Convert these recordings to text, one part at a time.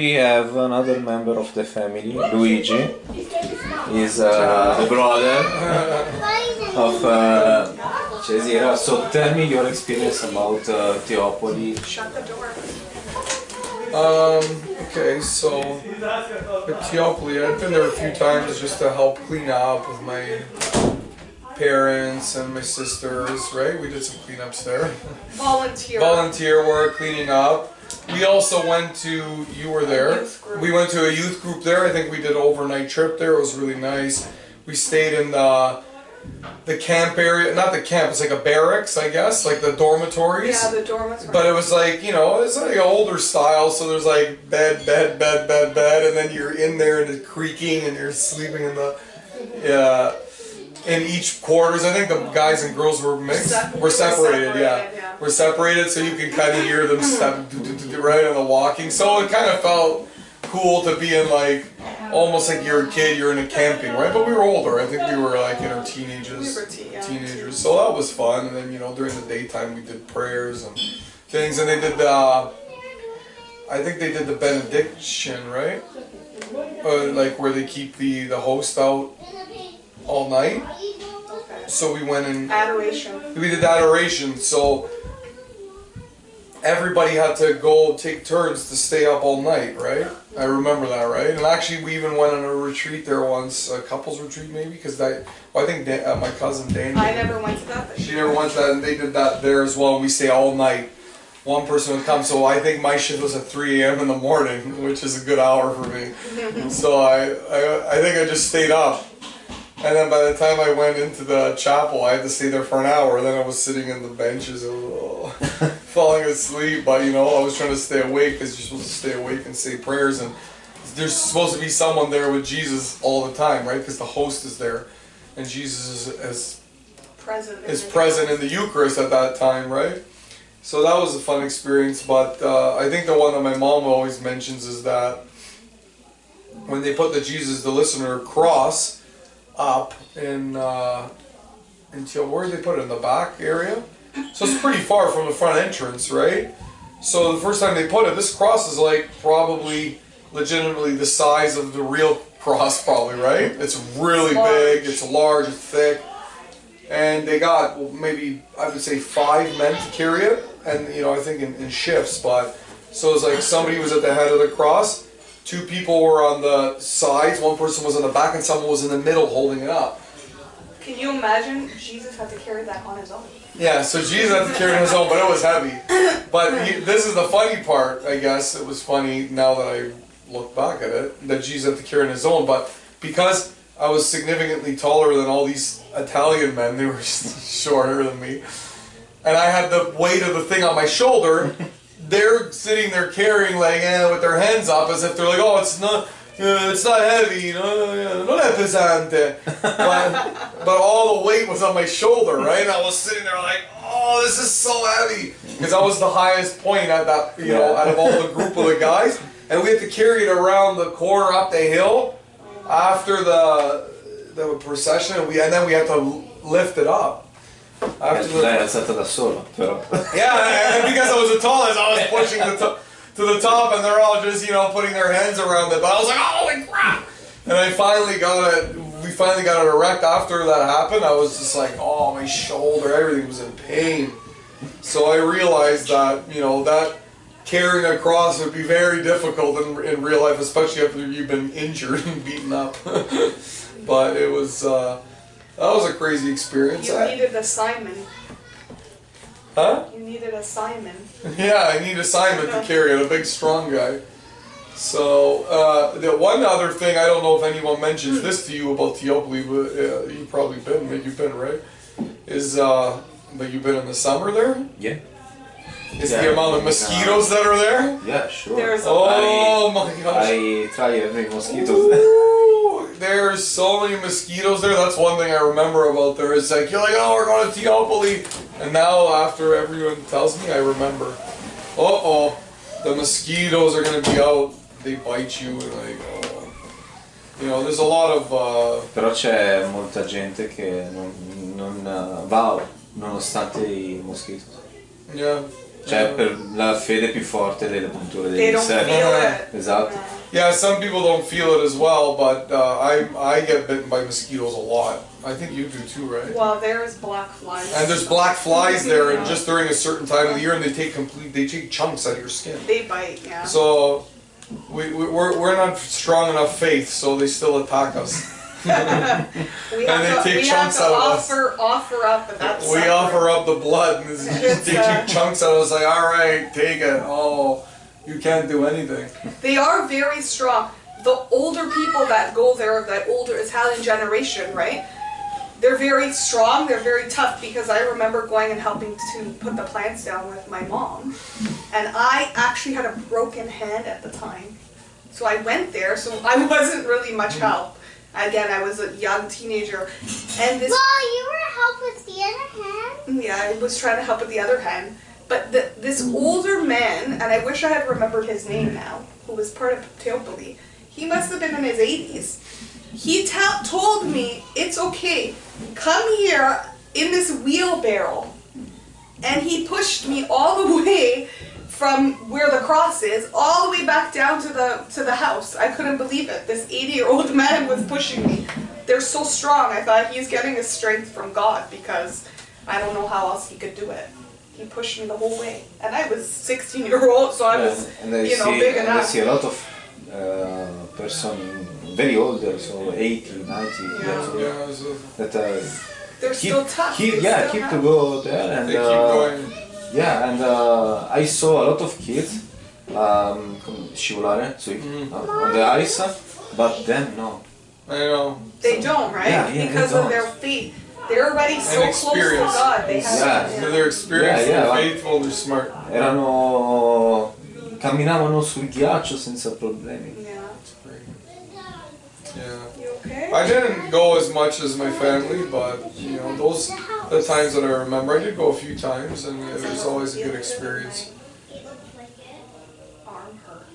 we have another member of the family, Luigi. He's the brother of Cesira. So tell me your experience about Teopoli. Shut the door. Okay, so at Teopoli, I've been there a few times just to help clean up with my parents and my sisters, right? We did some cleanups there. Volunteer work, cleaning up. We also went to, you were there, we went to a youth group there. I think we did an overnight trip there. It was really nice. We stayed in the camp area, not the camp, it's like a barracks, I guess, like the dormitories. Yeah, the dormitories. But it was like, you know, it's like an older style, so there's like bed, and then you're in there and it's creaking and you're sleeping in the, in each quarters. I think the guys and girls were mixed. We're separated, yeah. We're separated, so you can kind of hear them step right on the walking. So it kind of felt cool to be in like, almost like you're a kid, you're in a camping, right? But we were older. I think we were like in our teenagers. Teenagers. So that was fun. And then, you know, during the daytime we did prayers and things. And they did I think they did the benediction, right? Like where they keep the host out all night. So we went and adoration. We did adoration. So everybody had to go take turns to stay up all night, right? I remember that, right? And actually, we even went on a retreat there once, a couples retreat maybe, because I think my cousin Danny. I never went to that. She never went to that, and they did that there as well. We stay all night. One person would come, so I think my shift was at 3 a.m. in the morning, which is a good hour for me. So I think I just stayed up. And then by the time I went into the chapel, I had to stay there for an hour. Then I was sitting in the benches and falling asleep. But you know, I was trying to stay awake because you're supposed to stay awake and say prayers. And there's supposed to be someone there with Jesus all the time, right? Because the host is there, and Jesus is present in the Eucharist at that time, right? So that was a fun experience. But I think the one that my mom always mentions is that when they put the Jesus the Listener cross up in until where did they put it, in the back area? So it's pretty far from the front entrance, right? So the first time they put it, this cross is like probably legitimately the size of the real cross, probably, right? It's really big, it's large, it's thick, and they got maybe I would say 5 men to carry it, and you know, I think in shifts. But so it's like somebody was at the head of the cross. 2 people were on the sides, 1 person was on the back, and someone was in the middle holding it up. Can you imagine Jesus had to carry that on his own? Yeah, so Jesus had to carry it on his own, but it was heavy. But this is the funny part, I guess. It was funny now that I look back at it, that Jesus had to carry it on his own. But because I was significantly taller than all these Italian men, they were shorter than me, and I had the weight of the thing on my shoulder, they're sitting there carrying like with their hands up as if they're like, oh, it's not heavy, non è pesante. But all the weight was on my shoulder, right? And I was sitting there like, oh, this is so heavy, because I was the highest point at that, you know, out of all the group of the guys, and we had to carry it around the corner up the hill after the procession, and then we had to lift it up. Lei è alzata da solo, però. Yeah, and because I was the tallest, I was pushing to the top, and they're all just, you know, putting their hands around it. But I was like, holy crap! And we finally got it erect after that happened. I was just like, oh, my shoulder, everything was in pain. So I realized that, you know, that carrying a cross would be very difficult in real life, especially after you've been injured and beaten up. But it was, that was a crazy experience. You needed a Simon. Huh? You needed a Simon. Yeah, I need a Simon to carry it, a big strong guy. So, the one other thing, I don't know if anyone mentions this to you about Teopoli, but you've probably been, maybe you've been, right? Is, but you've been in the summer there? Yeah. Is the amount of mosquitoes that are there? Yeah, sure. Oh my gosh. I try every mosquito. Ooh, there's so many mosquitoes there. That's one thing I remember about there. It's like, you're like, oh, we're going to Teopoli. And now, after everyone tells me, I remember. Uh-oh, the mosquitoes are going to be out. They bite you, and like, oh. You know, there's a lot of... Però c'è molta gente che non va nonostante I mosquitoes. Yeah. cioè per la fede più forte delle punture They degli don't feel insetti. it. Esatto. Yeah, some people don't feel it as well, but I get bitten by mosquitoes a lot. I think you do too, right? Well, there's black flies. And there's black flies there, and just during a certain time of the year, and they take chunks out of your skin. They bite, yeah. So we're not strong enough faith, so they still attack us. We And have they to, take we have chunks to out of us. offer up, but that's We offer up the blood, and they take chunks out of us. Like, all right, take it. Oh, you can't do anything. They are very strong. The older people that go there, that older Italian generation, right? They're very strong, they're very tough, because I remember going and helping to put the plants down with my mom. And I actually had a broken hand at the time. So I went there, so I wasn't really much help. Again, I was a young teenager. And this... Well, you were help with the other hand? Yeah, I was trying to help with the other hand. But this older man, and I wish I had remembered his name now, who was part of Teopoli, he must have been in his 80s. He told me, it's okay, come here in this wheelbarrow. And he pushed me all the way from where the cross is, all the way back down to the house. I couldn't believe it. This 80-year-old man was pushing me. They're so strong. I thought he's getting his strength from God, because I don't know how else he could do it. He pushed me the whole way. And I was 16-year-old, so I was, big And I enough. see a lot of person very older, so 80, 90 years old. Yeah, so That They're still tough. They keep still have- to go there, and they keep going. yeah, and I saw a lot of kids scivolare on the ice, but them no. I know. They don't, right? Yeah, they Because of don't. their faith. They're already so close to experience. God. They have Yeah. They're experienced, Yeah, they're yeah. faithful, they're smart. Camminavano sul ghiaccio senza problemi. Yeah. Yeah. You okay? I didn't go as much as my family, but those are the times that I remember. I did go a few times, and it was always a good experience. Arm hurt.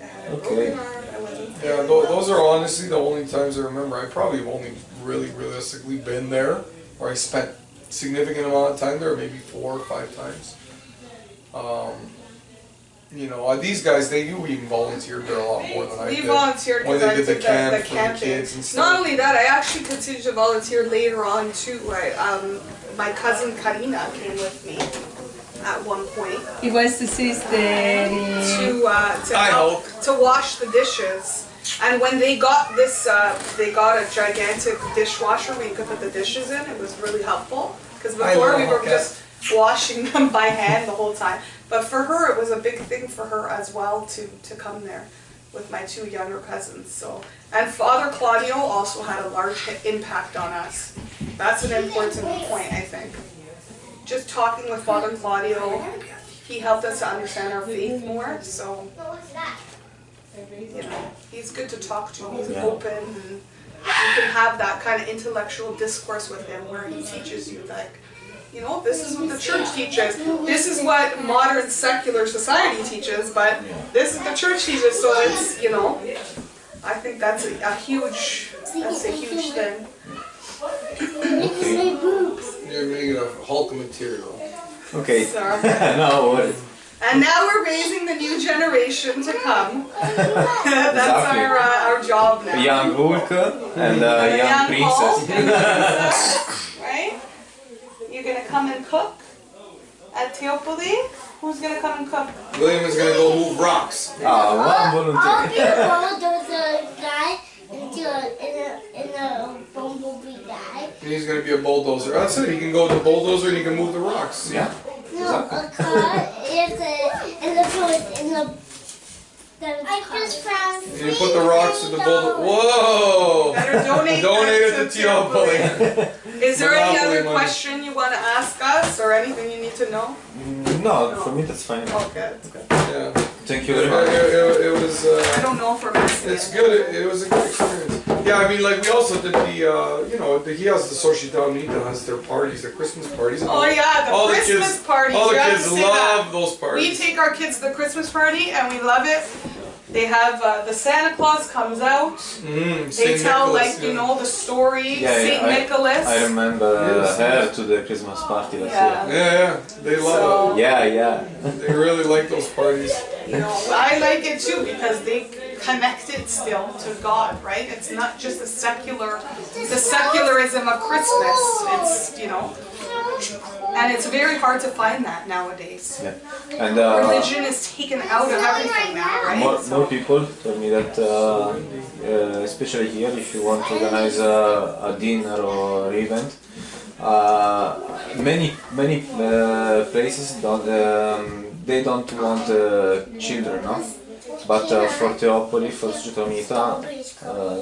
I had a Okay. broken arm. I wasn't Yeah, those are honestly the only times I remember. I probably have only really realistically been there, or I spent significant amount of time there, maybe 4 or 5 times. These guys, they even volunteered there a lot more than I We did. volunteered When because they I did the did camp the for the camping. kids and stuff. Not only that, I actually continued to volunteer later on too. My cousin Karina came with me at one point E queste sisteri. to wash the dishes. And when they got this, they got a gigantic dishwasher where you could put the dishes in. It was really helpful, because before we were just washing them by hand the whole time. But for her, it was a big thing for her as well to come there with my 2 younger cousins. So, and Father Claudio also had a large impact on us. That's an important point, I think. Just talking with Father Claudio, he helped us to understand our faith more. So, he's good to talk to. He's open, and you can have that kind of intellectual discourse with him where he teaches you, like, this is what the church teaches. This is what modern secular society teaches, but this is the church teaches. So it's, I think that's a huge thing. You're making a Hulk material. Okay. Sorry. No worries. And now we're raising the new generation to come. That's our job now. A young Hulk and a young Hulk princess. and princess, right? You're gonna come and cook at Teopoli? Who's gonna come and cook? William is gonna go move rocks. One I'll volunteer. be a bulldozer guy in a bumblebee guy. And he's gonna be a bulldozer. That's it. He can go with the bulldozer and he can move the rocks. Yeah. No, a car I just found And you put the rocks with the bulldozer. Whoa! Better donate Donate that it to Teopoli. Is there any Monopoly other money. question you want to ask us, or anything you need to know? No, for me that's fine. Okay. Yeah. Thank you very much. It was. I don't know if we're missing It's it. good. It was a good experience. Yeah, I mean, like we also did he has the Società Unita has their parties, their Christmas parties. Oh yeah, the all the Christmas kids, parties. all the You have to kids say love that. those We parties. take our kids to the Christmas party and we love it. They have the Santa Claus comes out. They Saint tell Nicholas, like you know the story. Saint Nicholas. I remember Yes. her to the Christmas party last Yeah. Yeah, they love year. Yeah. it. They really like those parties. You know, I like it too because they connect it still to God, right? It's not just the secularism of Christmas. It's and it's very hard to find that nowadays. Yeah. And Religion is taken out of everything now, right? more people told me that, especially here, if you want to organize a dinner or event, many places don't they don't want children, no? But for Teopoli, for Società Unita,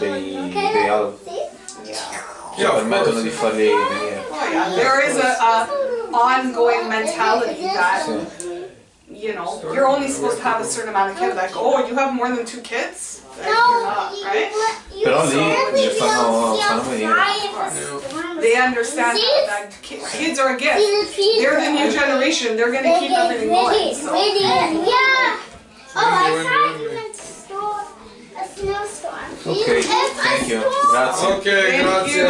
they are permettono di farli venire. Oh yeah, there is a ongoing mentality that you're only supposed to have a certain amount of kids. Like, oh, you have more than 2 kids? Like, you're not, right? Però lì li fanno venire. They understand that kids are a gift. They're the new generation. They're going to keep everything going. So. Oh, I saw it in a snowstorm. Okay, thank you. Grazie. Okay, Thank grazie. you.